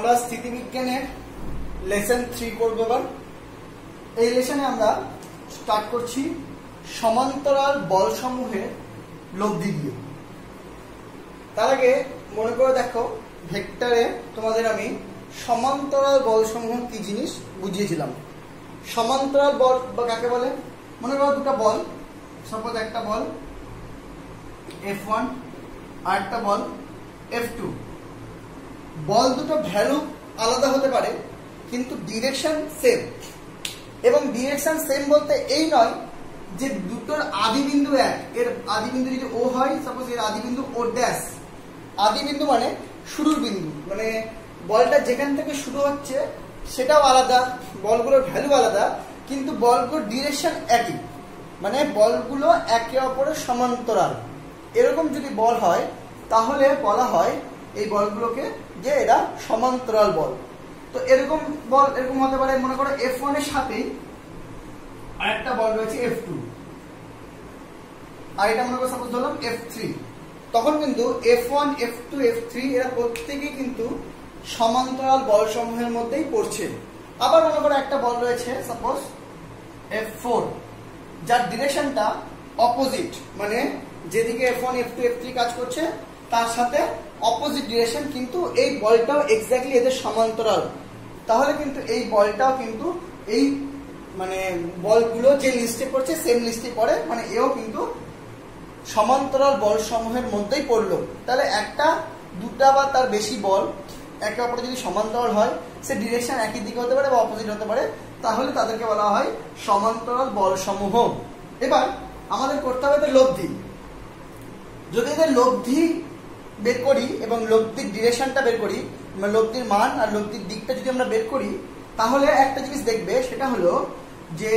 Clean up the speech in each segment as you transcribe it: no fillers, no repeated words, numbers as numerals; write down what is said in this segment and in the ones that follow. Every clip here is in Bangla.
আমরা স্থিতিবিজ্ঞানের লেসন 3 করব। এবার এই লেসনে আমরা স্টার্ট করছি সমান্তরাল বলসমূহের লব্ধি দিয়ে। তার আগে মনে করে দেখো, ভেক্টরে তোমাদের আমি সমান্তরাল বলসমূহ কি জিনিস বুঝিয়েছিলাম। সমান্তরাল বল বা কাকে বলে? মনে করো দুটো বল, সাপোজ একটা বল F1 আর একটা বল F2। বল দুটো ভ্যালু আলাদা হতে পারে কিন্তু ডিরেকশন সেম। এবং ডিরেকশন সেম বলতে এই নয় যে দুটোর আদি বিন্দু এক। এর আদি বিন্দু যদি ও হয়, সাপোজ এর আদি বিন্দু ও ড্যাশ। আদি বিন্দু মানে শুরুর বিন্দু, মানে বলটা যেখান থেকে শুরু হচ্ছে সেটাও আলাদা, বলগুলোর ভ্যালু আলাদা, কিন্তু বলগুলোর ডিরেকশন একই, মানে বলগুলো একে অপরের সমান্তরাল। এরকম যদি বল হয় তাহলে বলা হয় এই বলগুলোকে যে এরা সমান্তরাল বল। তো এরকম বল এরকম হতে পারে, মনে করো F1 এর সাথেই আরেকটা বল রয়েছে F2, আর এটা মনে করো সাপোজ ধরলাম F3। তখন কিন্তু F1, F2, F3 এরা প্রত্যেকেই কিন্তু সমান্তরাল বল সমূহের মধ্যেই পড়ছে। আবার মনে করো একটা বল রয়েছে সাপোজ F4, যার ডিরেকশনটা অপোজিট, মানে যেদিকে F1, F2, F3 কাজ করছে তার সাথে অপোজিট ডিরেকশন, কিন্তু এই বলটাও এক্স্যাক্টলি এদের সমান্তরাল। তাহলে কিন্তু এই বলটাও কিন্তু এই মানে বলগুলো যে লিস্টে পড়ছে সেম লিস্টে পড়ে, মানে এও কিন্তু সমান্তরাল বল সমূহের মধ্যেই পড়লো। তাহলে একটা, দুটা বা তার বেশি বল একে অপরে যদি সমান্তরাল হয়, সে ডিরেকশন একই দিকে হতে পারে বা অপোজিট হতে পারে, তাহলে তাদেরকে বলা হয় সমান্তরাল বল সমূহ। এবার আমাদের করতে হবে এদের লব্ধি। যদি এদের লব্ধি বের করি এবং লব্ধির ডিরেকশনটা বের করি, মানে লব্ধির মান আর লব্ধির দিকটা যদি আমরা বের করি, তাহলে একটা জিনিস দেখবে, সেটা হলো যে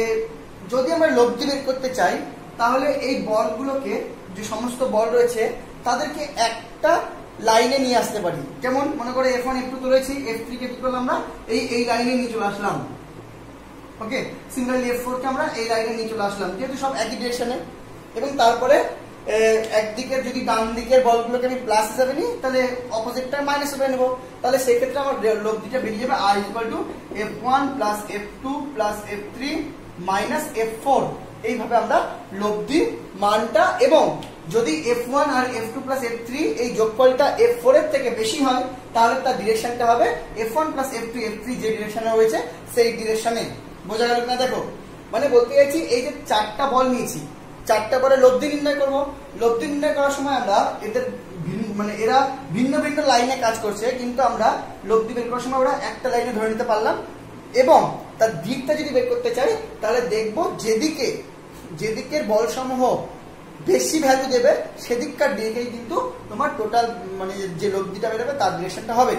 যদি আমরা লব্ধি বের করতে চাই তাহলে এই বলগুলোকে, যে সমস্ত বল রয়েছে তাদেরকে একটা লাইনে নিয়ে আসতে পারি। যেমন মনে করে F1, F2 তো রয়েছে, F3 কে কি করলাম আমরা এই লাইনে নিয়ে চলে আসলাম। ওকে, সিমিলারলি F4 কে আমরা এই লাইনে নিয়ে চলে আসলাম, যেহেতু সব একই ডিরেকশনে। এবং তারপরে একদিকের যদি ডান দিকের বলগুলোকে আমি প্লাস হিসাবে নিই, তাহলে অপোজিটটা মাইনাস হিসাবে নেবো। তাহলে সেই ক্ষেত্রে আমার লব্ধিটা বেরিয়ে যাবে R = F1 + F2 + F3 - F4। এইভাবে আমরা লব্ধি মানটা, এবং যদি F1 আর F2 + F3 এই যোগফলটা F4 এর থেকে বেশি হয় তাহলে তার ডিরেকশনটা হবে F1 + F2 F3 যে ডিরেকশনে রয়েছে সেই ডিরেকশনে। বোঝা গেল না? দেখো, মানে বলতে চাইছি এই যে চারটা বল নিয়েছি, চারটা বলে লব্ধি নির্ণয় করব। লব্ধি নির্ণয় করার সময় আমরা এদের মানে এরা ভিন্ন ভিন্ন লাইনে কাজ করছে, কিন্তু আমরা লব্ধি বের করার সময় ওরা একটা লাইনে ধরে নিতে পারলাম। এবং তার দিকটা যদি বের করতে চাই তাহলে দেখব যেদিকের বল সমূহ বেশি ভ্যালু দেবে সেদিককার দিকেই কিন্তু তোমার টোটাল মানে যে লব্ধিটা বেরোবে তার ডিরেকশনটা হবে।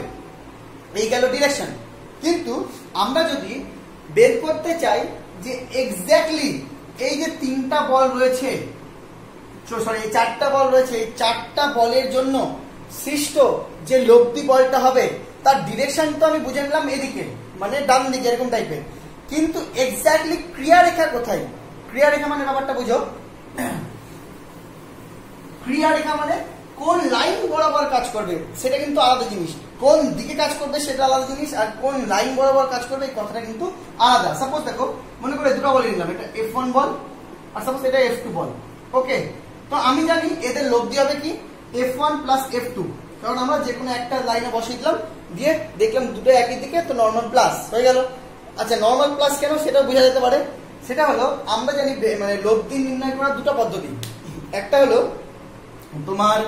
এই গেল ডিরেকশন। কিন্তু আমরা যদি বের করতে চাই যে এক্স্যাক্টলি এই যে তিনটা বল রয়েছে, এই চারটা বল রয়েছে, এই চারটা বলের জন্য সৃষ্ট যে লব্ধি বলটা হবে তার ডিরেকশন তো আমি বুঝে নিলাম এদিকে, মানে ডান দিকে এরকম টাইপের, কিন্তু এক্স্যাক্টলি ক্রিয়ারেখা কোথায়? ক্রিয়ারেখা মানে ব্যাপারটা বুঝো, ক্রিয়ারেখা মানে কোন লাইন বরাবর কাজ করবে সেটা কিন্তু আলাদা জিনিস, কোন দিকে কাজ করবে সেটা আলাদা জিনিস, আর কোন লাইন বরাবর কাজ করবে এই কথাটা কিন্তু আলাদা। সাপোজ দেখো, মনে করে দুটো বল নিলাম, এটা F1 বল আর সাপোজ এটা F2 বল। ওকে, তো আমি জানি এদের লব্ধি হবে কি F1 + F2, কারণ আমরা যে কোনো একটা লাইনে বসিয়ে দিলাম, দিয়ে দেখলাম দুটো একই দিকে, তো নর্মাল প্লাস হয়ে গেল। আচ্ছা, নর্মাল প্লাস কেন সেটা বোঝা যেতে পারে। সেটা হলো আমরা জানি মানে লব্ধি নির্ণয় করার দুটো পদ্ধতি। একটা হলো তোমার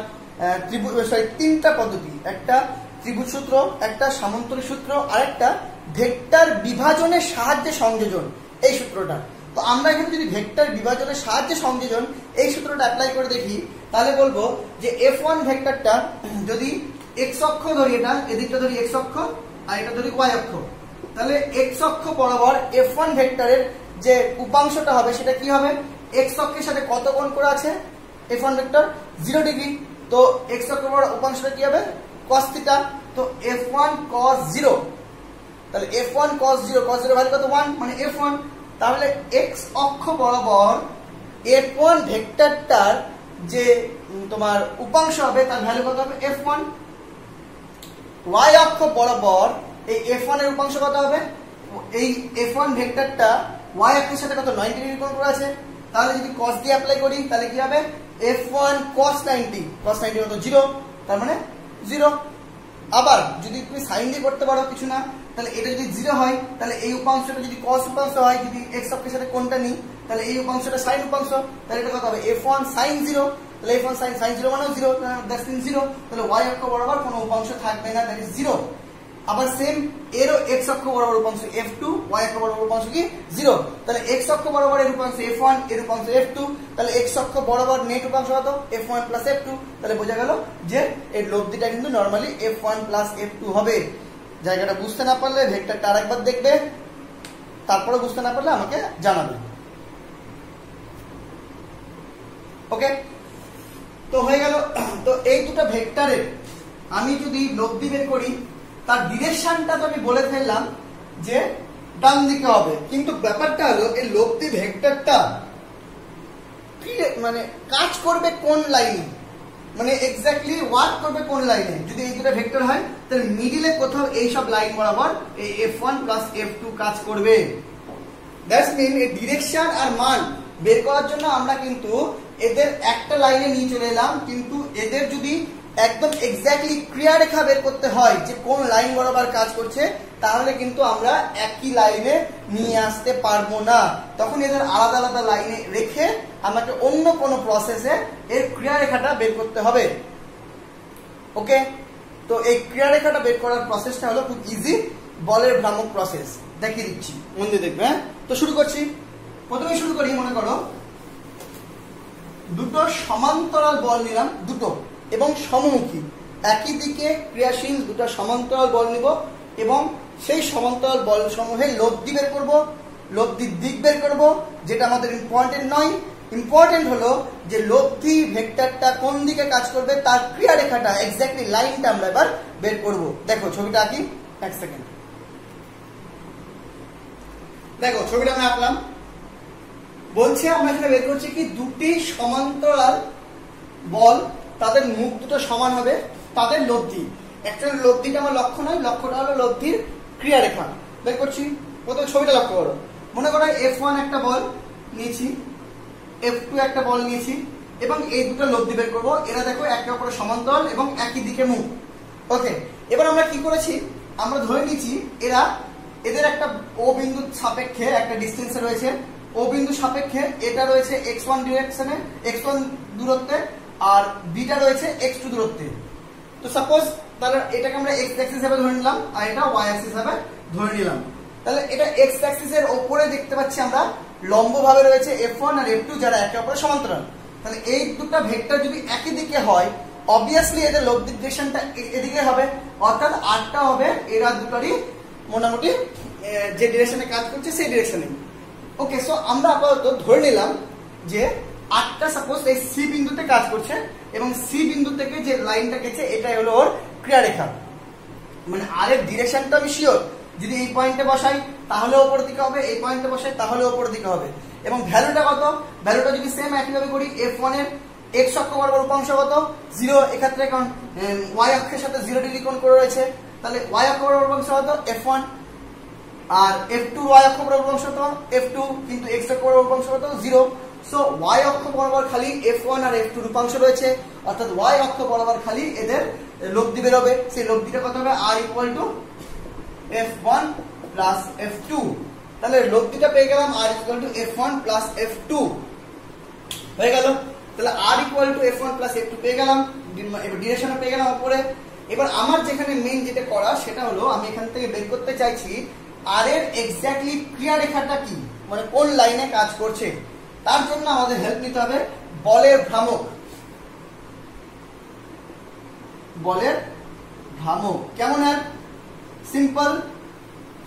তিনটা পদ্ধতি, একটা ত্রিভুজ সূত্র, একটা সামান্তরিক সূত্র, আর একটা ভেক্টর বিভাজনের সাহায্যে সংযোজন, এই সূত্রটা। তো আমরা এখানে যদি ভেক্টর বিভাজনের সাহায্যে সংযোজন এই সূত্রটা অ্যাপ্লাই করে দেখি, তাহলে বলবো যে F1 ভেক্টরটা যদি x অক্ষ ধরি, এটা এদিকটা ধরি x অক্ষ আর এটা ধরি y অক্ষ, তাহলে x অক্ষ বরাবর F1 ভেক্টরের যে উপাংশটা হবে সেটা কি হবে? x অক্ষের সাথে কত কোণ করে আছে F1 ভেক্টর? 0 ডিগ্রি। তো x অক্ষ বরাবর উপাংশটা কি হবে? cos θ। তো F1 cos 0, তাহলে F1 cos 0, cos 0 ভ্যালু কত? 1, মানে F1। তাহলে x অক্ষ বরাবর F1 ভেক্টরটার যে তোমার উপাংশ হবে তার ভ্যালু কত হবে? F1। y অক্ষ বরাবর এই F1 এর উপাংশ কত হবে? এই F1 ভেক্টরটা y অক্ষের সাথে কত 90 ডিগ্রি কোণ করে আছে, তাহলে যদি cos দিয়ে অ্যাপ্লাই করি তাহলে কি হবে? F1 cos 90 cos 90 কত 0, তার মানে 0। আবার যদি তুমি sin দিয়ে করতে পারো কিছু না, তাহলে এটা যদি 0 হয় তাহলে এই উপাংশটা যদি cos উপাংশ হয়, যদি x অক্ষের সাথে কোণটা নিই তাহলে এই উপাংশটা sin উপাংশ, তাহলে এটা কত হবে? F1 sin 0, তাহলে F1 sin 0 মানে 0, দ্যাটস মিন 0, তাহলে y অক্ষ বরাবর কোনো উপাংশ থাকবে না, দ্যাট ইজ 0। আবার সেম এরও x অক্ষ বরাবর উপাংশ F2, y অক্ষ বরাবর উপাংশ কি 0, তাহলে x অক্ষ বরাবর এর উপাংশ F1, এর উপাংশ F2, তাহলে x অক্ষ বরাবর নেট উপাংশ কত? F1 F2, তাহলে বোঝা গেল যে এর লব্ধিটা কিন্তু নরমালি F1 F2 হবে। জায়গাটা বুঝতে না পারলে ভেক্টরটা আরেকবার দেখবে, তারপরে বুঝতে না পারলে আমাকে জানাবে। ওকে, তো হয়ে গেল। তো এই দুটো ভেক্টরের আমি যদি লব্ধি বের করি, তার ডিরেকশনটা তো আমি বলে ফেললাম যে ডান দিকে হবে, কিন্তু ব্যাপারটা হলো এই লব্ধি ভেক্টরটা কি মানে কাজ করবে কোন লাইনে, মানে এক্স্যাক্টলি ওয়ার্ক করবে কোন লাইনে। যদি এই দুটো ভেক্টর হয় তাহলে মিডিলে কোথাও এই সব লাইন বরাবর এই F1 F2 কাজ করবে। দ্যাটস মিন এই ডিরেকশন আর মান বের করার জন্য আমরা কিন্তু এদের একটা লাইনে নিয়ে চলে এলাম, কিন্তু এদের যদি একদম এক্স্যাক্টলি ক্রিয়ারেখা বের করতে হয় যে কোন লাইন বরাবর কাজ করছে, তাহলে কিন্তু আমরা একই লাইনে নিয়ে আসতে পারবো না। তখন এদের আলাদা আলাদা লাইনে রেখে আমাকে অন্য কোনো প্রসেসে এর ক্রিয়ারেখাটা বের করতে হবে। ওকে, তো এই ক্রিয়ারেখাটা বের করার প্রসেসটা হলো খুব ইজি, বলের ভ্রামক প্রসেস। দেখিয়ে দিচ্ছি, মন দিয়ে দেখবে। হ্যাঁ, তো শুরু করছি। প্রথমে শুরু করি, মনে করো দুটো সমান্তরাল বল নিলাম, দুটো এবং সমমুখী একই দিকে ক্রিয়াশীল দুটো সমান্তরাল বল নিব এবং সেই সমান্তরাল বল সমূহের লব্ধি বের করব, লব্ধির দিক বের করব, যেটা আমাদের ইম্পর্টেন্ট নয়। ইম্পর্টেন্ট হলো যে লব্ধি ভেক্টরটা কোন দিকে কাজ করবে তার ক্রিয়ারেখাটা এক্স্যাক্টলি লাইনটা আমরা এবার বের করব। দেখো ছবিটা আঁকি, এক সেকেন্ড। দেখো ছবিটা আমি আঁকলাম, বলছে আমরা এখানে বের করছি কি দুটি সমান্তরাল বল, তাদের মুখ দুটো সমান হবে, তাদের লব্ধি। অ্যাকচুয়ালি লব্ধিটা আমার লক্ষ্য নয়, লক্ষ্যটা হলো লব্ধির ক্রিয়ারেখা বের করছি। প্রথমে ছবিটা লক্ষ্য করো, মনে করো F1 একটা বল নিয়েছি, F2 একটা বল নিয়েছি এবং এই দুটো লব্ধি বের করবো। এরা দেখো একে অপরের সমান্তরাল এবং একই দিকে মুখ। ওকে, এবার আমরা কি করেছি, আমরা ধরে নিয়েছি এদের একটা ও বিন্দুর সাপেক্ষে একটা ডিস্টেন্সে রয়েছে, ও বিন্দু সাপেক্ষে এটা রয়েছে x1 ডিরেকশনে, x1 দূরত্বে, আর বিটা রয়েছে x2 দূরত্বে। তো সাপোজ তাহলে এটাকে আমরা x অ্যাক্সিস হিসেবে ধরে নিলাম আর এটা y অ্যাক্সিস হিসেবে ধরে নিলাম। তাহলে এটা x অ্যাক্সিসের উপরে দেখতে পাচ্ছি আমরা লম্বভাবে রয়েছে F1 আর F2, যারা একে অপরের সমান্তরাল। তাহলে এই দুটো ভেক্টর যদি একই দিকে হয়, অবভিয়াসলি এদের লব্ধি ডিরেকশনটা এদিকে হবে, অর্থাৎ আরটা হবে এরা দুটোরই মোটামুটি যে ডিরেকশনে কাজ করছে সেই ডিরেকশনে। ওকে, সো আমরা আপাতত ধরে নিলাম যে আরটা সাপোজ এই সি বিন্দুতে কাজ করছে এবং সি বিন্দু থেকে যে লাইনটা গেছে এটাই হলো ওর ক্রিয়ারেখা। মানে আর এর ডিরেকশনটা আমি শিওর, যদি এই পয়েন্টে বসাই তাহলে উপরের দিকে হবে, এই পয়েন্টে বসাই তাহলে উপরের দিকে হবে। এবং ভ্যালুটা কত, ভ্যালুটা যদি সেম একইভাবে করি, F1 এর x অক্ষ বরাবর উপাংশ কত 0, এক্ষেত্রে কারণ y অক্ষের সাথে 0 ডিগ্রি কোণ করে রয়েছে, তাহলে y অক্ষ বরাবর উপাংশ কত F1, আর F2 y অক্ষ বরাবর উপাংশ কত F2, কিন্তু x অক্ষ বরাবর উপাংশ কত 0। সো y অক্ষ বরাবর খালি F1 আর F2 উপাংশ রয়েছে, অর্থাৎ y অক্ষ বরাবর খালি এদের লব্ধি বের হবে। সেই লব্ধিটা কত হবে, r equal to F1 plus F2। তাহলে লব্ধিটা পেয়ে গেলাম r equal to F1 plus F2 হয়ে গেল। তাহলে r equal to F1 plus F2 পেয়ে গেলাম, এবার ডিরেকশনও পেয়ে গেলাম উপরে। এবার আমার যেখানে মেইন যেটা করা সেটা হলো আমি এখান থেকে বের করতে চাইছি আর এর এক্স্যাক্টলি ক্রিয়ারেখাটা কি, মানে কোন লাইনে কাজ করছে। তার জন্য আমাদের হেল্প নিতে হবে বলের ভ্রামক। বলের ভ্রামক কেমন হয়, সিম্পল,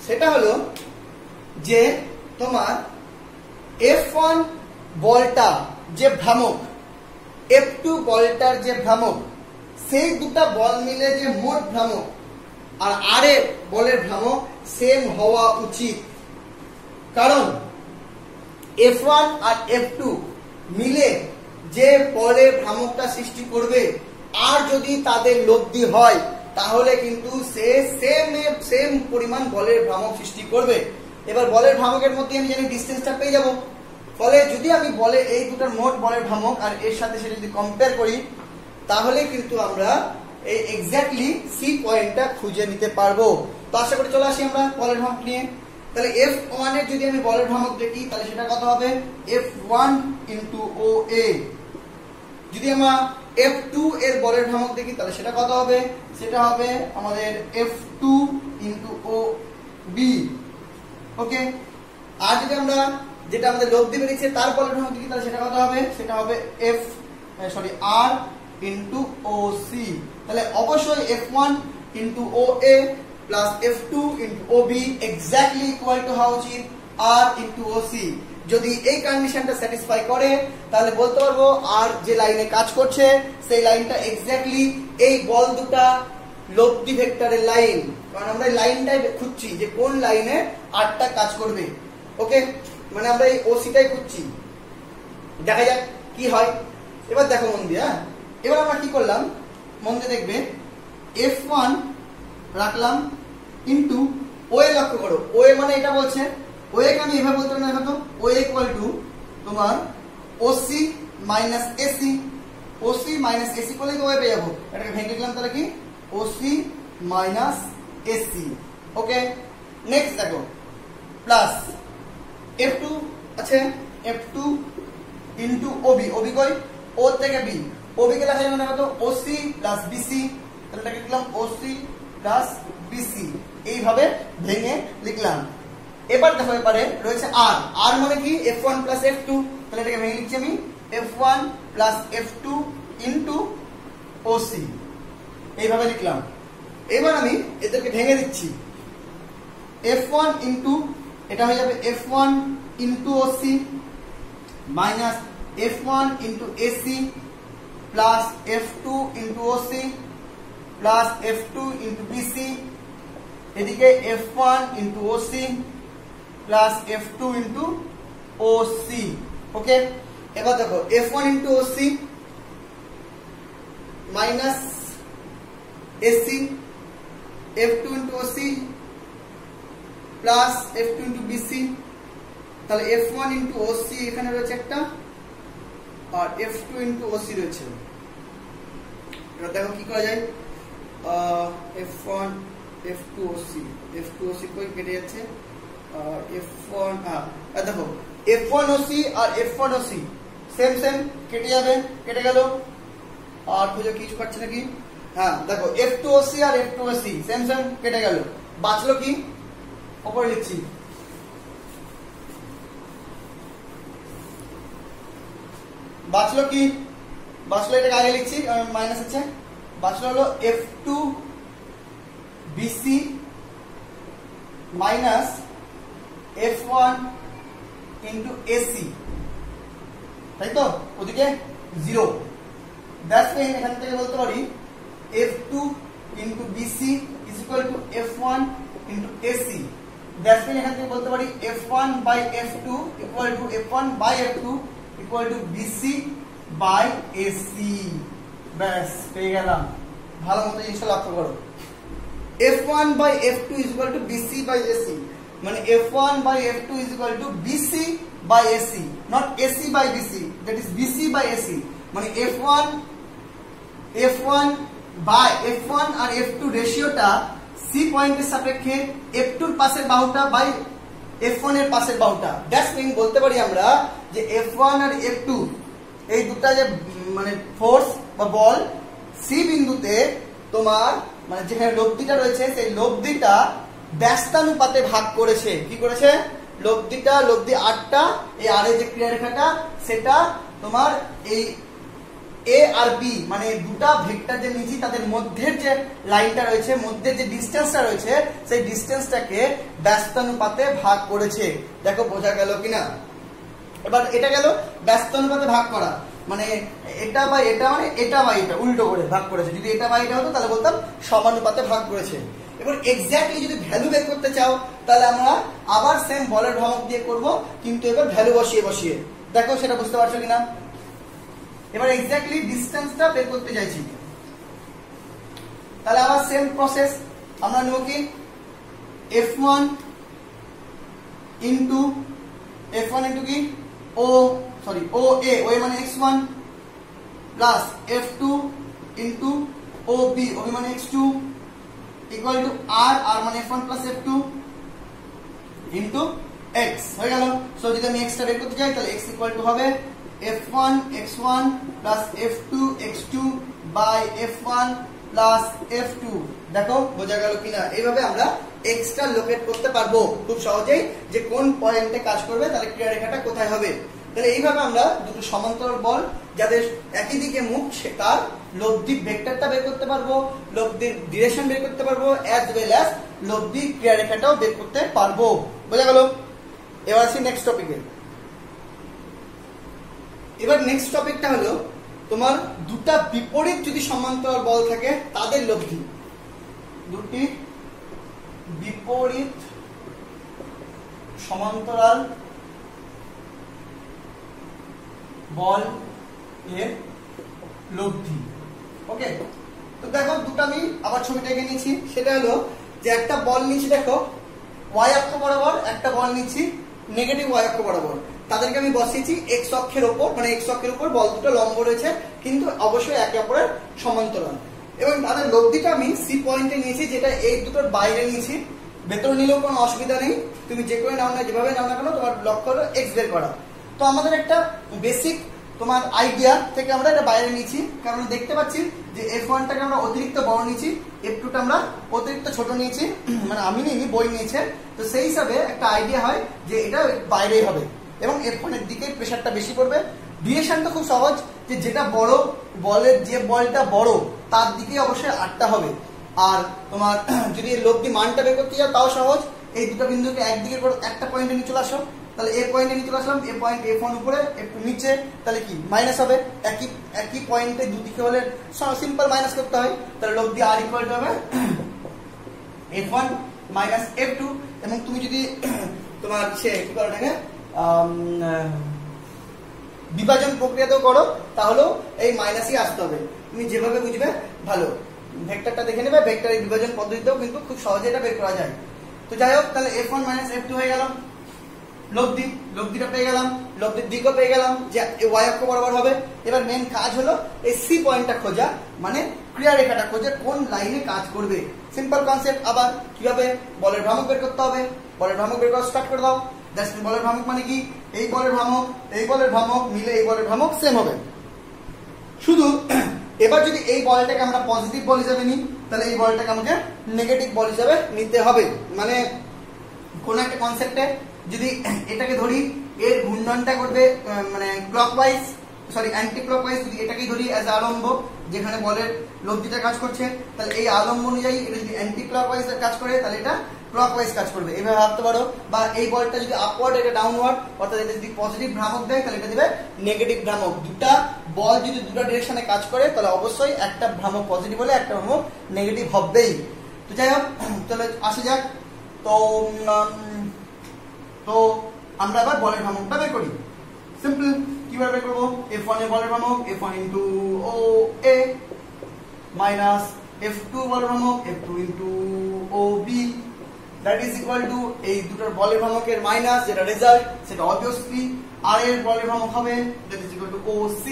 সেটা হলো যে তোমার F1 বলটা যে ভ্রামক, F2 বলটার যে ভ্রামক, সেই দুটা বল মিলে যে মোট ভ্রামক আর আর এর বলের ভ্রামক সেম হওয়া উচিত। কারণ F1 আর F2 মিলে যে বলের ভ্রামকটা সৃষ্টি করবে আর যদি তাদের লব্ধি হয় তাহলে কিন্তু সে সেম পরিমাণ বলের ভ্রামক সৃষ্টি করবে। এবার বলের ভ্রামকের মধ্যে আমি জানি ডিসটেন্সটা পেয়ে যাব। ফলে যদি আমি বলে এই দুটার মোট বলের ভ্রামক আর এর সাথে সেটা যদি কম্পেয়ার করি, তাহলে কিন্তু আমরা এই এক্স্যাক্টলি সি পয়েন্টটা খুঁজে নিতে পারবো। তো আশা করি চলে আসি আমরা বলের ভ্রামক নিয়ে। তাহলে F1 এর যদি আমি বলের ভ্রামক দেখি তাহলে সেটা কত হবে? F1 into OA। যদি আমরা F2 এর বলের ভ্রামক দেখি তাহলে সেটা কত হবে? সেটা হবে আমাদের F2 into OB। ওকে, আর যদি আমরা যেটা আমাদের লব্ধি বেরিয়েছে তার বলের ভ্রামক দেখি তাহলে সেটা কত হবে? সেটা হবে R into OC। তাহলে অবশ্যই F1 into OA plus F2 into OB exactly equal to হওয়া উচিত R into OC। যদি এই কন্ডিশনটা স্যাটিসফাই করে তাহলে বলতে পারবো আর যে লাইনে কাজ করছে সেই লাইনটা এক্স্যাক্টলি এই বল দুটা লব্ধি ভেক্টরের লাইন, কারণ আমরা এই লাইনটাই খুঁজছি যে কোন লাইনে আরটা কাজ করবে। ওকে, মানে আমরা এই ওসিটাই খুঁজছি। দেখা যাক কি হয়। এবার দেখো মন দিয়ে, এবার আমরা কি করলাম মন দিয়ে দেখবে, F1 রাখলাম ইনটু OA। লক্ষ্য করো OA মানে এটা বলছে, OA কে আমি এভাবে বলতে পারি না, দেখো OA ইকুয়াল টু তোমার OC minus AC। OC minus AC করলে তো OA পেয়ে যাবো, এটাকে ভেঙে দিলাম তাহলে কি OC মাইনাস AC। ওকে, নেক্সট দেখো প্লাস F2 আছে, F2 ইনটু OB। OB কই? O থেকে B। OB কে লেখা যাবে না কত? OC plus BC। তাহলে এটাকে লিখলাম OC প্লাস BC। এইভাবে ভেঙে লিখলাম। এবার দেখো এবারে রয়েছে R। R মানে কি? F1 plus F2। তাহলে এটাকে ভেঙে লিখছি আমি F1 plus F2 into OC। এইভাবে লিখলাম। এবার আমি এদেরকে ভেঙে দিচ্ছি। F1 ইনটু এটা হয়ে যাবে F1 into OC minus F1 into AC plus F2 into OC plus F2 into BC। এদিকে F1 into OC plus F2 into OC। ওকে, এবার দেখো F1 into OC minus AC, F2 into OC plus F2 into BC। তাহলে F1 ইনটু OC এখানে রয়েছে একটা, আর F2 ইনটু OC রয়েছে। এবার দেখো কি করা যায়, F1 F2 OC, F2 OC কই কেটে যাচ্ছে, আর F1 দেখো F1 OC আর F1 OC সেম সেম কেটে যাবে, কেটে গেল। আর খুঁজে কিছু পাচ্ছে নাকি? হ্যাঁ দেখো F2 OC আর F2 OC সেম সেম কেটে গেল। বাঁচলো কি? উপরে লিখছি বাঁচলো কি? বাঁচলো এটাকে আগে লিখছি মাইনাস আছে। বাঁচলো হলো F2 BC minus F1 into AC, তাই তো? ওদিকে 0। দ্যাটস মিন এখান থেকে বলতে পারি F2 into BC is equal to F1 into AC। That's mean এখান থেকে বলতে পারি F1 by F2 equal to F1 by F2 equal to BC by AC। ব্যাস পেয়ে গেলাম। ভালো মতো জিনিসটা লক্ষ্য করো, F1 by F2 is equal to BC by AC, মানে F1 by F2 is equal to BC by AC, not AC by BC, that is BC by AC। মানে F1 by F1 R F2 রেশিওটা C পয়েন্টের সাপেক্ষে F2 এর পাশের বাহুটা বাই F1 এর পাশের বাহুটা। দ্যাটস মিন বলতে পারি আমরা যে F1 আর F2 এই দুটা যে মানে ফোর্স বা বল C বিন্দুতে তোমার মানে যেখানে লব্ধিটা রয়েছে সেই লব্ধিটা ব্যস্তানুপাতে ভাগ করেছে। কি করেছে? লব্ধিটা, লব্ধি আরটা, এই আর এর যে ক্রিয়ারেখাটা সেটা তোমার এই A আর B মানে দুটা ভেক্টর যে নিচে তাদের মধ্যের যে লাইনটা রয়েছে, মধ্যে যে ডিসটেন্সটা রয়েছে সেই ডিসটেন্সটাকে ব্যস্তানুপাতে ভাগ করেছে। দেখো বোঝা গেল কিনা? এবার এটা গেল ব্যস্তানুপাতে ভাগ করা, মানে এটা বা এটা মানে এটা বা এটা উল্টো করে ভাগ করেছে। যদি এটা বা এটা হতো তাহলে বলতাম সমানুপাতে ভাগ করেছে। এবার এক্স্যাক্টলি যদি ভ্যালু বের করতে চাও তাহলে আমরা আবার সেম বলের ভ্রামক দিয়ে করব, কিন্তু এবার ভ্যালু বসিয়ে বসিয়ে। দেখো সেটা বুঝতে পারছো কিনা? এবার এক্স্যাক্টলি ডিসটেন্সটা বের করতে চাইছি। তাহলে আবার সেম প্রসেস আমরা নেব কি f1 ইনটু কি OA মানে x1 plus f2 into OB মানে x2 ইকুয়াল টু r মানে f1 plus f2 into x হয়ে গেল। সো যদি আমি x টা বের করতে যাই তাহলে x ইকুয়াল টু হবে f1 x1 plus f2 x2 by f1 plus f2। দেখো বোঝা গেল কিনা? এইভাবে আমরা x টা লোকেট করতে পারবো খুব সহজেই যে কোন পয়েন্টে কাজ করবে, তাহলে ক্রিয়া রেখাটা কোথায় হবে। তাহলে এইভাবে আমরা দুটো সমান্তরাল বল যাদের একই দিকে মুখ তার লব্ধি ভেক্টরটা বের করতে পারবো, লব্ধির ডিরেকশন বের করতে পারবো, অ্যাজ ওয়েল অ্যাজ লব্ধি ক্রিয়া রেখাটাও বের করতে পারবো। বোঝা গেল? এবার আসি নেক্সট টপিকে। এবার নেক্সট টপিকটা হলো তোমার দুটা বিপরীত যদি সমান্তরাল বল থাকে তাদের লব্ধি। দুটি বিপরীত সমান্তরাল বল এর লব্ধি। ওকে, তো দেখো দুটো আমি আবার ছবিটা এঁকে নিয়েছি। সেটা হলো যে একটা বল নিচ্ছি দেখো y অক্ষ বরাবর, একটা বল নিচ্ছি নেগেটিভ y অক্ষ বরাবর। তাদেরকে আমি বসিয়েছি x অক্ষের উপর, মানে x অক্ষের উপর বল দুটো লম্ব রয়েছে কিন্তু অবশ্যই একে অপরের সমান্তরাল। এবং তাদের লব্ধিটা আমি সি পয়েন্টে নিয়েছি, যেটা এই দুটোর বাইরে নিয়েছি। ভেতর নিলেও কোনো অসুবিধা নেই, তুমি যে করে নাও না, যেভাবে নাও না কেন, তোমার লক্ষ্য হলো x বের করা। তো আমাদের একটা বেসিক তোমার আইডিয়া থেকে আমরা এটা বাইরে নিয়েছি, কারণ দেখতে পাচ্ছি যে f1 টাকে আমরা অতিরিক্ত বড় নিয়েছি, f2 টা আমরা অতিরিক্ত ছোট নিয়েছি, মানে আমি নিইনি, বই নিয়েছে। তো সেই হিসাবে একটা আইডিয়া হয় যে এটা বাইরেই হবে এবং f1 এর দিকে প্রেসারটা বেশি পড়বে। ডিরেকশনটা খুব সহজ, যে যেটা বড় বলের, যে বলটা বড় তার দিকে অবশ্যই আটটা হবে। আর তোমার যদি লব্ধি মানটা বের করতে যাও তাও সহজ, এই দুটো বিন্দুকে একদিকে একটা পয়েন্টে নিয়ে চলে আসো, তাহলে এ পয়েন্টে নিয়ে চলে আসলাম, এ পয়েন্ট f1 উপরে একটু নিচে, তাহলে কি মাইনাস হবে। একই পয়েন্টে দুদিকে হলে সিম্পল মাইনাস করতে হয়, তাহলে লব্ধি r ইকুয়াল টু হবে f1 মাইনাস f2। এবং তুমি যদি তোমার সে কি করে এটাকে বিভাজন প্রক্রিয়াতেও করো তাহলেও এই মাইনাসই আসতে হবে। তুমি যেভাবে বুঝবে ভালো, ভেক্টরটা দেখে নেবে, ভেক্টরের বিভাজন পদ্ধতিতেও কিন্তু খুব সহজে এটা বের করা যায়। তো যাই হোক, তাহলে f1 মাইনাস f2 হয়ে গেল লব্ধিটা পেয়ে গেলাম, লব্ধির দিকও পেয়ে গেলাম যে y অক্ষ বরাবর হবে। এবার মেন কাজ হলো এই সি পয়েন্টটা খোঁজা, মানে ক্রিয়া রেখাটা খোঁজা কোন লাইনে কাজ করবে। Simple concept. আবার কিভাবে বলের ভ্রামক বের করতে হবে, বলের ভ্রামক বের করা স্টার্ট করে দাও। বলের ভ্রামক মানে কি, এই বলের ভ্রামক মিলে এই বলের ভ্রামক সেম হবে। শুধু এবার যদি এই বলটাকে আমরা পজিটিভ বল হিসেবে নিই, তাহলে এই বলটাকে আমাকে নেগেটিভ বল হিসেবে নিতে হবে। মানে কোন একটা কনসেপ্টে যদি এটাকে ধরি, এর ঘূর্ণনটা করবে মানে ক্লকওয়াইজ, অ্যান্টি ক্লকওয়াইজ। যদি এটাকেই ধরি অ্যাজ আলম্ব, যেখানে বলের লব্ধিটা কাজ করছে, তাহলে এই আলম্ব অনুযায়ী এটা যদি অ্যান্টি ক্লকওয়াইজ কাজ করে তাহলে এটা ক্লকওয়াইজ কাজ করবে, এভাবে ভাবতে পারো। বা এই বলটা যদি আপওয়ার্ড, এটা ডাউনওয়ার্ড, অর্থাৎ এটা যদি পজিটিভ ভ্রামক দেয় তাহলে এটা দেবে নেগেটিভ ভ্রামক। দুটা বল যদি দুটো ডিরেকশনে কাজ করে তাহলে অবশ্যই একটা ভ্রামক পজিটিভ হলে একটা ভ্রামক নেগেটিভ হবেই। তো যাই হোক, তাহলে আসা যাক। তো আমরা এবার বলের ভ্রামকটা বের করি। সিম্পল, কিভাবে বের করবো? f1 এর বলের ভ্রামক f1 into OA minus f2 বলের ভ্রামক f2 into OB, that is equal two এই দুটোর বলের ভ্রামকের মাইনাস যেটা রেজাল্ট, সেটা অবভিয়াসলি r এর বলের ভ্রামক হবে, that is equal two OC।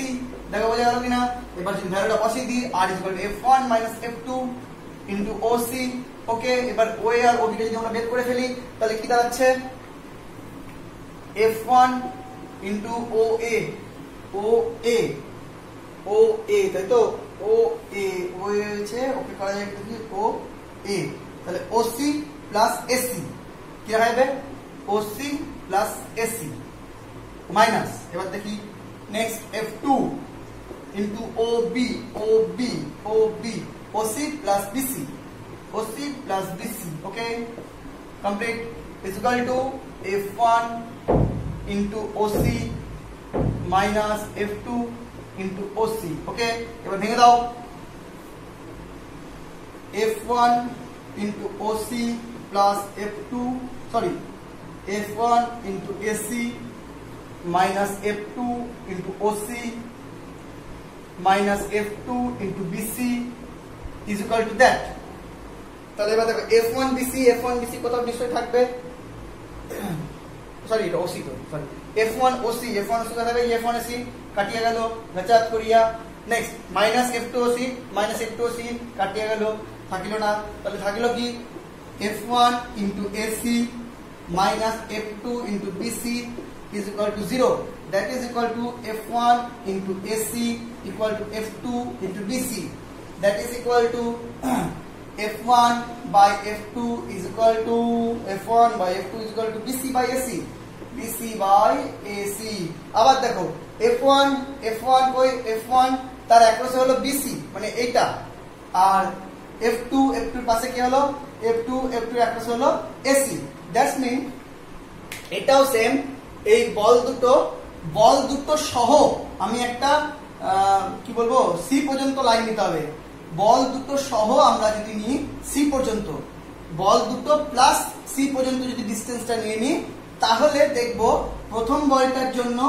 দেখো বোঝা গেল কিনা? এবার যদি ভ্যালুটা বসিয়ে দিই, r is equal to f1 minus f2 into OC। ওকে, এবার OA আর OB কে যদি আমরা বের করে ফেলি তাহলে কি দাঁড়াচ্ছে? f1 ইন্টু OA, তাই তো? OA হয়েছে, ওকে করা যায় কি OA, তাহলে OC প্লাস AC কি হবে? OC প্লাস AC মাইনাস, এবার দেখি next f2 into OB, OC plus BC, okay complete, is equal to f1 into OC minus f2 into OC। ওকে, এবার ভেঙে দাও, f1 into OC plus f2, f1 into AC minus f2 into OC minus f2 into BC is equal to that. তাহলে এবার দেখো F1 BC কোথাও নিশ্চয়ই থাকবে, সরি এটা OC তো, সরি F1 OC কোথায় থাকবে, F1 AC কাটিয়ে গেল গচাত করিয়া। নেক্সট -F2 OC কাটিয়ে গেল, থাকিল না, তাহলে থাকিল কি F1 into AC minus F2 into BC is equal to 0. That is equal to F1 into AC equal to F2 into BC. That is equal to F1 by F2 is equal to F1 by F2 is equal to BC by AC. BC by AC. আবার দেখো F1 কই, F1 তার একপাশে হলো BC মানে এইটা, আর F2 এর পাশে কি হলো, F2 এর একপাশে হলো AC. দ্যাটস মিন এটাও সেম, এই বল দুটো সহ আমি একটা কি বলবো সি পর্যন্ত লাইন নিতে হবে। বল দুটো সহ আমরা যদি নিই সি পর্যন্ত, বল দুটো প্লাস সি পর্যন্ত যদি ডিসটেন্সটা নিয়ে নিই, তাহলে দেখব প্রথম বলটার জন্য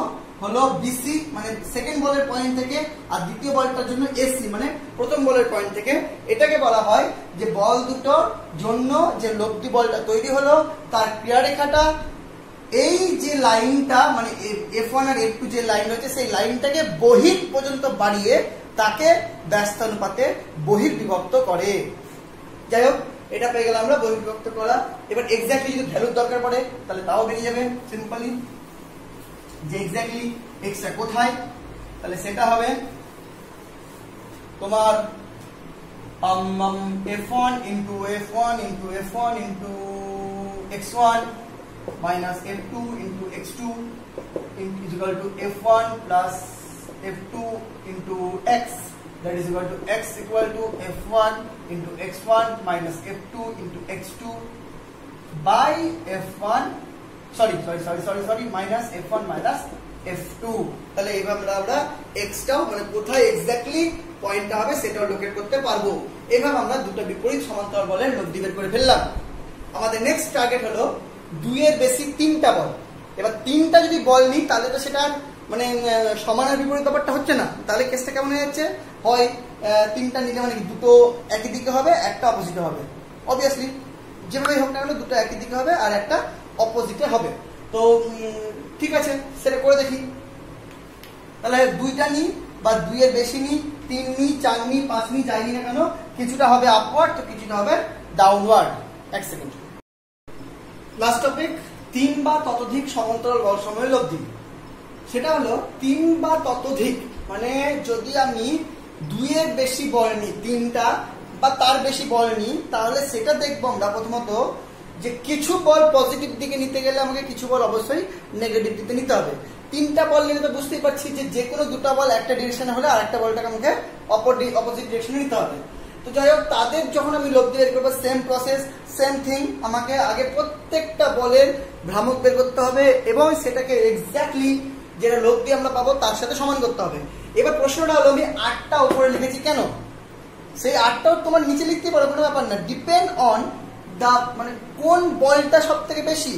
হলো বিসি মানে সেকেন্ড বলের পয়েন্ট থেকে, আর দ্বিতীয় বলটার জন্য এসি মানে প্রথম বলের পয়েন্ট থেকে। এটাকে বলা হয় যে বল দুটোর জন্য যে লব্ধি বলটা তৈরি হলো তার ক্রিয়ারেখাটা এই যে লাইনটা মানে F1 আর F2 যে লাইন রয়েছে সেই লাইনটাকে বহির পর্যন্ত বাড়িয়ে তাকে ব্যস্তানুপাতে বহির্বিভক্ত করে। যাই হোক, এটা পেয়ে গেলাম আমরা বহির্বিভক্ত করা। এবার এক্স্যাক্টলি যদি ভ্যালুর দরকার পড়ে তাহলে তাও বেরিয়ে যাবে সিম্পলি, যে এক্স্যাক্টলি এক্সটা কোথায়, তাহলে সেটা হবে তোমার F1 into F1 into F1 into x1 minus F2 into x2 is equal to F1 plus F2 into x, that is equal to x equal to F1 into x1 minus F2 into x2 by F1 sorry minus F1 minus F2। তাহলে এইভাবে আমরা x টাও মানে কোথায় এক্স্যাক্টলি পয়েন্টটা হবে সেটাও লোকেট করতে পারবো। এইভাবে আমরা দুটো বিপরীত সমান্তরাল বলের লব্ধি বের করে ফেললাম। আমাদের নেক্সট টার্গেট হলো 2 এর বেশি 3টা বল। এবার 3টা যদি বল নিই তাহলে তো সেটা মানে সমান আর বিপরীত ব্যাপারটা হচ্ছে না, তাহলে কেসটা কেমন হয়ে যাচ্ছে, হয় 3টা নিলে মানে দুটো একই দিকে হবে, একটা অপোজিটে হবে। অবভিয়াসলি যেভাবেই হোক না কেন দুটো একই দিকে হবে আর একটা অপোজিটে হবে। তো ঠিক আছে, সেটা করে দেখি। তাহলে 2টা নিই বা 2 এর বেশি নিই, 3 নিই, 4 নিই, 5 নিই, যাই নিই না কেন, কিছুটা হবে আপওয়ার্ড তো কিছুটা হবে ডাউনওয়ার্ড। এক সেকেন্ড। লাস্ট টপিক, 3 বা ততোধিক সমান্তরাল বল সমূহের লব্ধি। সেটা হলো 3 বা ততোধিক মানে যদি আমি 2 এর বেশি বল নিই, 3টা বা তার বেশি বল নিই, তাহলে সেটা দেখবো আমরা প্রথমত যে কিছু বল পজিটিভ দিকে নিতে গেলে আমাকে কিছু বল অবশ্যই নেগেটিভ দিকে নিতে হবে। 3টা বল নিলে তো বুঝতেই পারছি যে কোনো দুটো বল একটা ডিরেকশনে হলে আর একটা বলটাকে আমাকে অপোজিট ডিরেকশনে নিতে হবে। তো যাই হোক, তাদের যখন আমি লব্ধি বের করবো সেম প্রসেস সেম থিং, আমাকে আগে প্রত্যেকটা বলের ভ্রামক বের করতে হবে এবং সেটাকে এক্স্যাক্টলি যেটা লব্ধি আমরা পাবো তার সাথে সমান করতে হবে। এবার প্রশ্নটা হলো আমি 8টা উপরে লিখেছি কেন, সেই 8টাও তোমার নিচে লিখতে পারো, কোনো ব্যাপার না, ডিপেন্ড অন দা মানে কোন বলটা সব থেকে বেশি।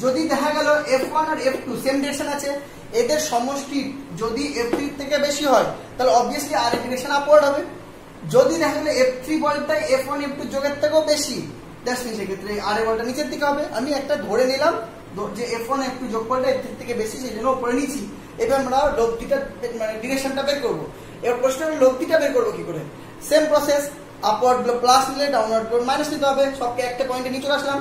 যদি দেখা গেল F1 আর F2 সেম ডিরেকশন আছে, এদের সমষ্টি যদি F3 থেকে বেশি হয় তাহলে অবভিয়াসলি আর ডিরেকশন আপওয়ার্ড হবে। যদি দেখা গেল F3 বলটা F1 F2 যোগের থেকেও বেশি, দ্যাটস মিন সেক্ষেত্রে আর এর বলটা নিচের দিকে হবে। আমি একটা ধরে নিলাম যে F1 F2 যোগফলটা F3 থেকে বেশি, সেই জন্য উপরে নিয়েছি। এবার আমরা লব্ধিটা মানে ডিরেকশনটা বের করবো। এবার প্রশ্ন হলো লব্ধিটা বের করবো কি করে। সেম প্রসেস, আপওয়ার্ড প্লাস নিলে ডাউনওয়ার্ড মাইনাস নিতে হবে। সবকে একটা পয়েন্টে নিয়ে চলে আসলাম,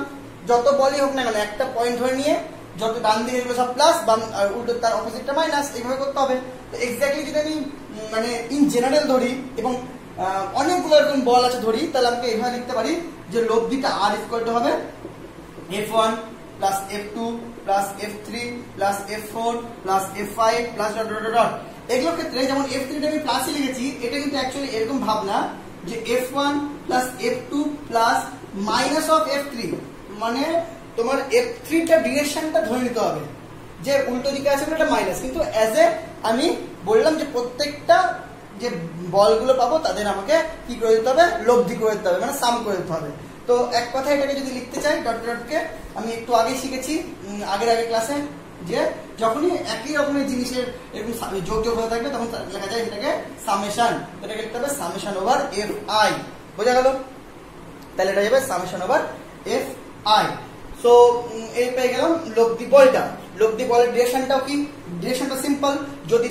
যত বলই হোক না কেন একটা পয়েন্ট ধরে নিয়ে যত ডান দিকে এগুলো সব প্লাস, বাম আর উল্টো তার অপোজিটটা মাইনাস, এইভাবে করতে হবে। তো এক্স্যাক্টলি যদি আমি মানে ইন জেনারেল ধরি এবং অনেকগুলো এরকম বল আছে ধরি, তাহলে আমাকে এইভাবে লিখতে পারি যে লব্ধিটা আর ইকুয়াল টু হবে F1 plus F2 plus F3 plus F4 plus F5 plus dot dot dot. এগুলোর ক্ষেত্রে যেমন F3 টা আমি প্লাসে লিখেছি, এটা কিন্তু অ্যাকচুয়ালি এরকম ভাবনা যে F1 plus F2 plus minus of F3, মানে তোমার F3 টা ডিরেকশনটা ধরে নিতে হবে যে উল্টো দিকে আছে এটা মাইনাস, কিন্তু অ্যাজ এ আমি বললাম যে প্রত্যেকটা যে বলগুলো পাবো তাদের আমাকে কি করে দিতে হবে, লব্ধি করে দিতে হবে, মানে সাম করে দিতে হবে। তো এক কথা এটাকে যদি লিখতে চাই ডট ডটকে, আমি একটু আগেই শিখেছি আগের ক্লাসে যে যখনই একই রকমের জিনিসের এরকম যোগ হয়ে থাকবে তখন লেখা যায় এটাকে সামেশন। এটাকে লিখতে হবে সামেশন ওভার Fi। বোঝা গেল? তাহলে এটা যাবে summation over f I. So এই পেয়ে গেলাম লব্ধি বলটা। লব্ধি বলের ডিরেকশনটাও কি? ডিরেকশনটা সিম্পল। যদি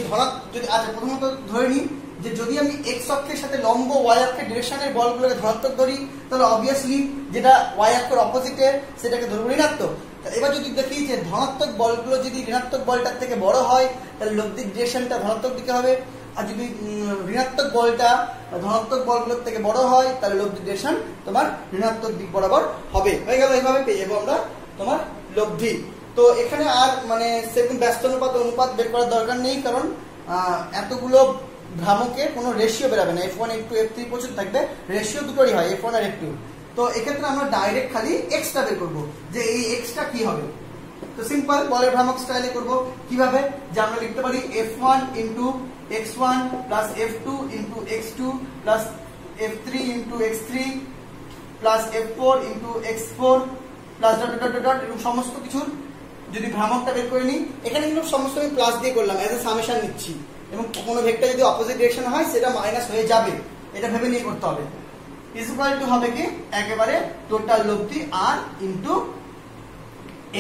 আচ্ছা প্রথমত ধরে নিই যে যদি আমি এক্স অক্ষের সাথে লম্ব ওয়াই অক্ষের ডিরেকশনের বলগুলোকে ধনাত্মক ধরি, তাহলে অবভিয়াসলি যেটা ওয়াই অক্ষের অপোজিটে সেটাকে ধরবো ঋণাত্মক। এবার যদি দেখি যে ধনাত্মক বলগুলো যদি ঋণাত্মক বলটার থেকে বড় হয়, তাহলে লব্ধির ডিরেকশনটা ধনাত্মক দিকে হবে। আর যদি ঋণাত্মক বলটা ধনাত্মক বলগুলোর থেকে বড় হয়, তাহলে লব্ধির ডিরেকশন তোমার ঋণাত্মক দিক বরাবর হবে। হয়ে গেল, এইভাবে পেয়ে যাবো আমরা তোমার লব্ধি। তো এখানে আর মানে সেরকম ব্যস্ত অনুপাত বের করার দরকার নেই, কারণ এতগুলো ভ্রামকের কোনো রেশিও বেরোবে না। F1 F2 F3 প্রচুর থাকবে, রেশিও দুটোরই হয় F1 আর F2। তো এক্ষেত্রে আমরা ডাইরেক্ট খালি এক্সটা বের করবো যে এই এক্সটা কি হবে। তো সিম্পল বলের ভ্রামক স্টাইলে করবো। কিভাবে? যে আমরা লিখতে পারি F1 into x1 plus F2 into x2 plus F3 into x3 plus F4 into x4 plus dot dot dot এরকম সমস্ত কিছুর যদি ভ্রামকটা বের করে নিই, এখানে কিন্তু সমস্ত আমি প্লাস দিয়ে করলাম, এজ এ সামেশন নিচ্ছি, এবং কোনো ভেক্টর যদি অপোজিট ডিরেকশন হয় সেটা মাইনাস হয়ে যাবে, এটা ভেবে নিয়ে করতে হবে। ইজ ইকুয়াল টু হবে কি একেবারে টোটাল লব্ধি আর ইন্টু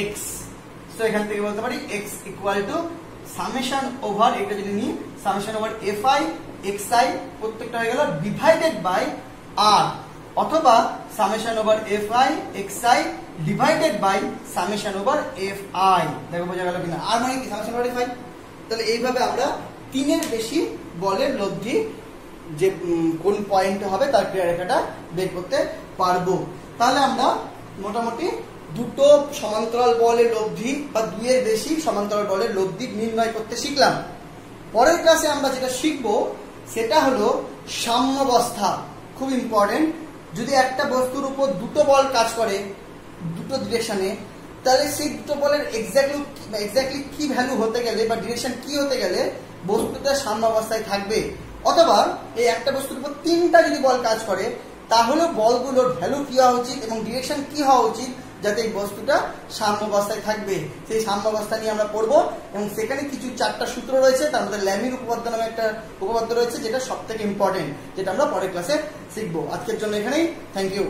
এক্স। সো এখান থেকে বলতে পারি x equal to summation over, এটা যদি নিই summation over f i x i প্রত্যেকটা হয়ে গেল ডিভাইডেড বাই আর, অথবা summation over f i x i divided by summation over f i. দেখো বোঝা গেল কিনা? আর মানে কি সামেশন ওভার এফ আই। তাহলে এইভাবে আমরা তিনের বেশি বলের লব্ধি যে কোন পয়েন্টে হবে তার ক্রিয়ারেখাটা বের করতে পারবো। তাহলে আমরা মোটামুটি দুটো সমান্তরাল বলের লব্ধি বা দুইয়ের বেশি সমান্তরাল বলের লব্ধি নির্ণয় করতে শিখলাম। পরের ক্লাসে আমরা যেটা শিখবো সেটা হলো সাম্যাবস্থা। খুব ইম্পর্টেন্ট। যদি একটা বস্তুর উপর দুটো বল কাজ করে দুটো ডিরেকশনে, তাহলে সেই দুটো বলের এক্স্যাক্টলি কি ভ্যালু হতে গেলে বা ডিরেকশন কি হতে গেলে বস্তুটা সাম্যাবস্থায় থাকবে, অথবা এই একটা বস্তুর উপর তিনটা যদি বল কাজ করে তাহলে বলগুলোর ভ্যালু কি হওয়া উচিত এবং ডিরেকশন কি হওয়া উচিত যাতে এই বস্তুটা সাম্যাবস্থায় থাকবে, সেই সাম্যাবস্থা নিয়ে আমরা পড়বো। এবং সেখানে কিছু চারটা সূত্র রয়েছে, তার মধ্যে ল্যামির উপপাদ্য নামে একটা উপপাদ্য রয়েছে যেটা সব থেকে ইম্পর্টেন্ট, যেটা আমরা পরের ক্লাসে শিখবো। আজকের জন্য এখানেই, থ্যাংক ইউ।